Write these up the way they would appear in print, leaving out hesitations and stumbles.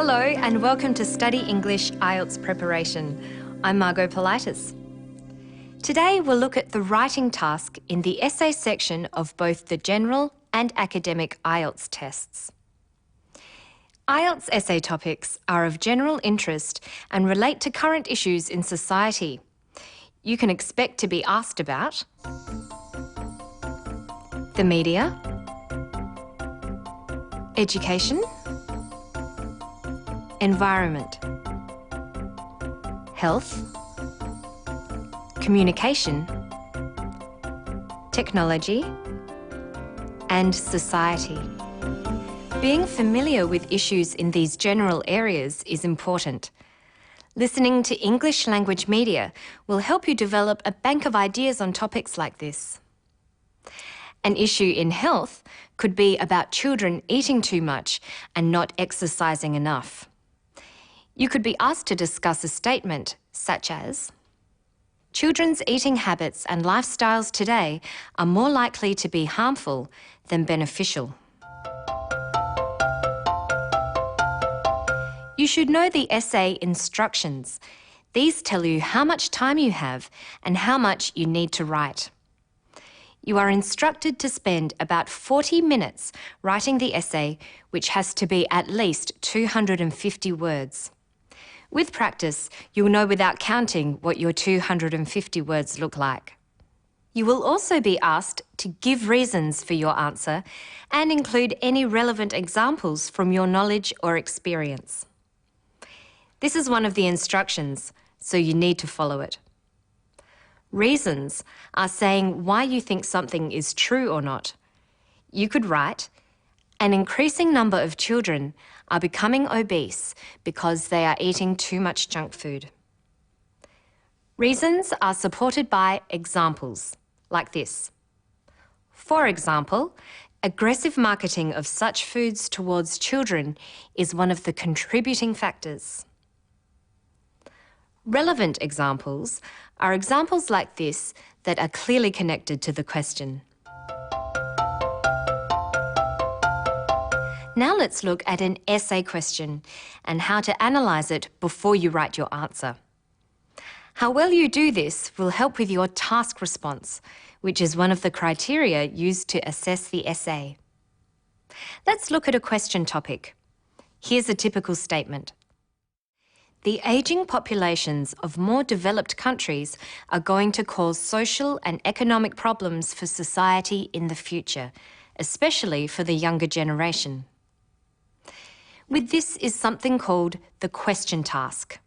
Hello and welcome to Study English IELTS Preparation. I'm Margot Politis. Today we'll look at the writing task in the essay section of both the general and academic IELTS tests. IELTS essay topics are of general interest and relate to current issues in society. You can expect to be asked about the media, education, environment, health, communication, technology, and society. Being familiar with issues in these general areas is important. Listening to English language media will help you develop a bank of ideas on topics like this. An issue in health could be about children eating too much and not exercising enough. You could be asked to discuss a statement such as, children's eating habits and lifestyles today are more likely to be harmful than beneficial. You should know the essay instructions. These tell you how much time you have and how much you need to write. You are instructed to spend about 40 minutes writing the essay, which has to be at least 250 words. With practice, you will know without counting what your 250 words look like. You will also be asked to give reasons for your answer and include any relevant examples from your knowledge or experience. This is one of the instructions, so you need to follow it. Reasons are saying why you think something is true or not. You could write, an increasing number of children are becoming obese because they are eating too much junk food. Reasons are supported by examples, like this. For example, aggressive marketing of such foods towards children is one of the contributing factors. Relevant examples are examples like this that are clearly connected to the question. Now let's look at an essay question and how to analyse it before you write your answer. How well you do this will help with your task response, which is one of the criteria used to assess the essay. Let's look at a question topic. Here's a typical statement. The ageing populations of more developed countries are going to cause social and economic problems for society in the future, especially for the younger generation. With this is something called the question task.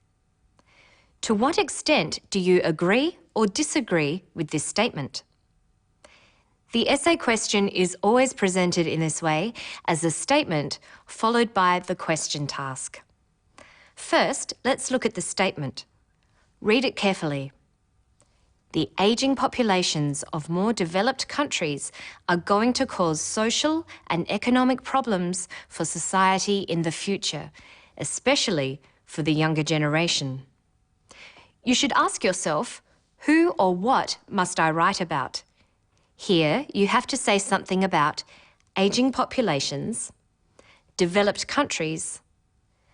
To what extent do you agree or disagree with this statement? The essay question is always presented in this way as a statement followed by the question task. First, let's look at the statement. Read it carefully. The ageing populations of more developed countries are going to cause social and economic problems for society in the future, especially for the younger generation. You should ask yourself, who or what must I write about? Here, you have to say something about ageing populations, developed countries,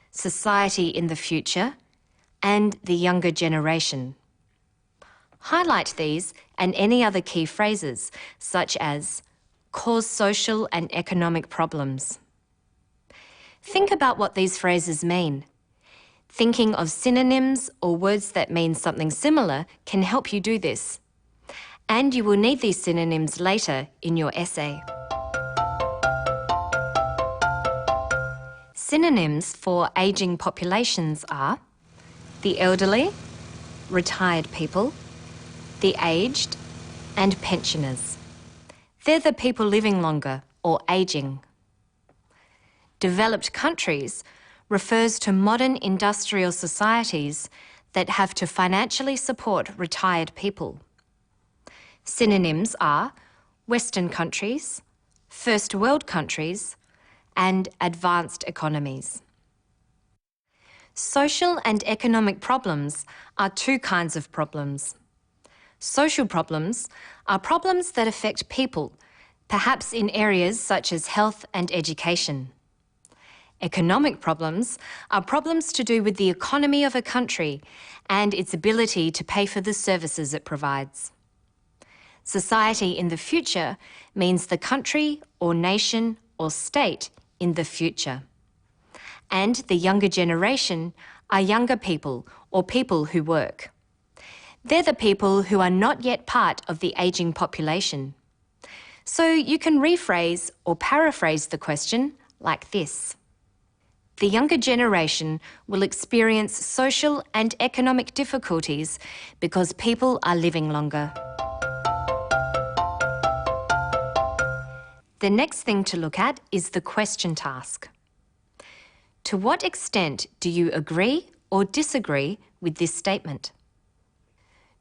society in the future, and the younger generation. Highlight these and any other key phrases, such as cause social and economic problems. Think about what these phrases mean. Thinking of synonyms or words that mean something similar can help you do this. And you will need these synonyms later in your essay. Synonyms for ageing populations are the elderly, retired people, the aged, and pensioners. They're the people living longer or ageing. Developed countries refers to modern industrial societies that have to financially support retired people. Synonyms are Western countries, First World countries, and advanced economies. Social and economic problems are two kinds of problems. Social problems are problems that affect people, perhaps in areas such as health and education. Economic problems are problems to do with the economy of a country and its ability to pay for the services it provides. Society in the future means the country or nation or state in the future. And the younger generation are younger people or people who work. They're the people who are not yet part of the ageing population. So you can rephrase or paraphrase the question like this. The younger generation will experience social and economic difficulties because people are living longer. The next thing to look at is the question task. To what extent do you agree or disagree with this statement?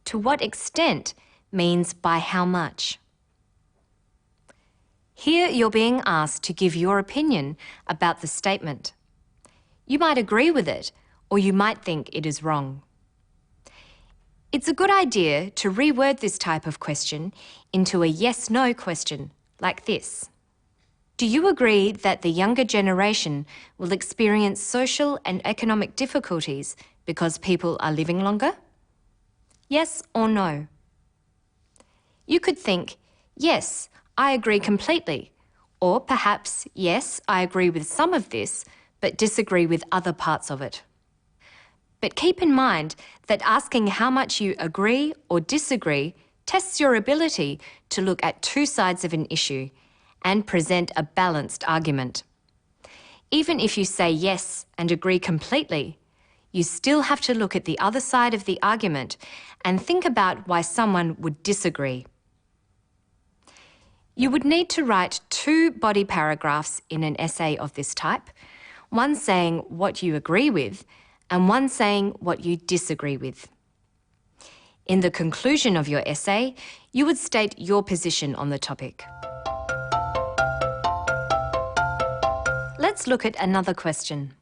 To what extent means by how much. Here you're being asked to give your opinion about the statement. You might agree with it, or you might think it is wrong. It's a good idea to reword this type of question into a yes-no question, like this. Do you agree that the younger generation will experience social and economic difficulties because people are living longer? Yes or no? You could think, yes, I agree completely, or perhaps, yes, I agree with some of this, but disagree with other parts of it. But keep in mind that asking how much you agree or disagree tests your ability to look at two sides of an issue and present a balanced argument. Even if you say yes and agree completely, you still have to look at the other side of the argument and think about why someone would disagree. You would need to write 2 body paragraphs in an essay of this type, one saying what you agree with and one saying what you disagree with. In the conclusion of your essay, you would state your position on the topic. Let's look at another question.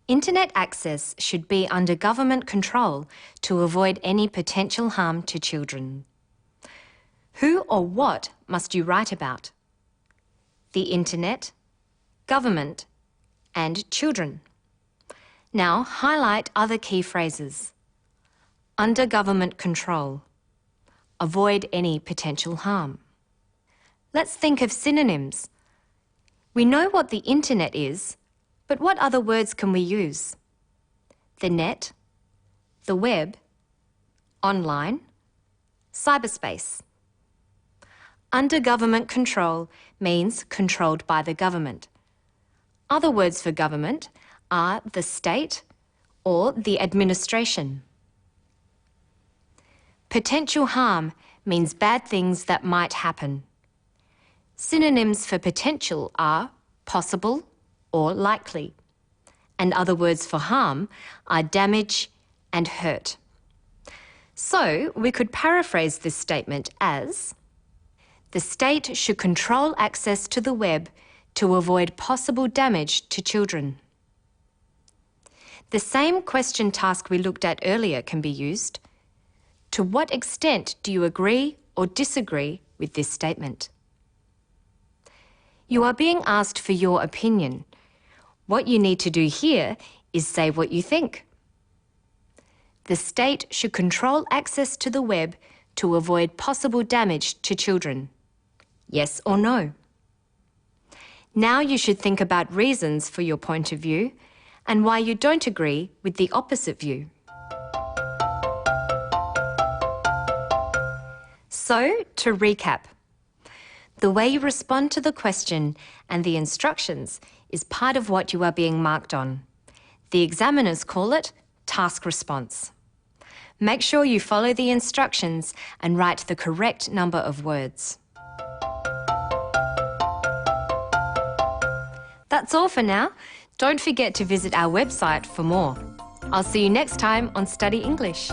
Internet access should be under government control to avoid any potential harm to children. Who or what must you write about? The internet, government, and children. Now highlight other key phrases. Under government control. Avoid any potential harm. Let's think of synonyms. We know what the internet is, but what other words can we use? The net, the web, online, cyberspace. Under government control means controlled by the government. Other words for government are the state or the administration. Potential harm means bad things that might happen. Synonyms for potential are possible or likely, and other words for harm are damage and hurt. So we could paraphrase this statement as, the state should control access to the web to avoid possible damage to children. The same question task we looked at earlier can be used. To what extent do you agree or disagree with this statement? You are being asked for your opinion. What you need to do here is say what you think. The state should control access to the web to avoid possible damage to children. Yes or no? Now you should think about reasons for your point of view and why you don't agree with the opposite view. So, to recap, the way you respond to the question and the instructions is part of what you are being marked on. The examiners call it task response. Make sure you follow the instructions and write the correct number of words. That's all for now. Don't forget to visit our website for more. I'll see you next time on Study English.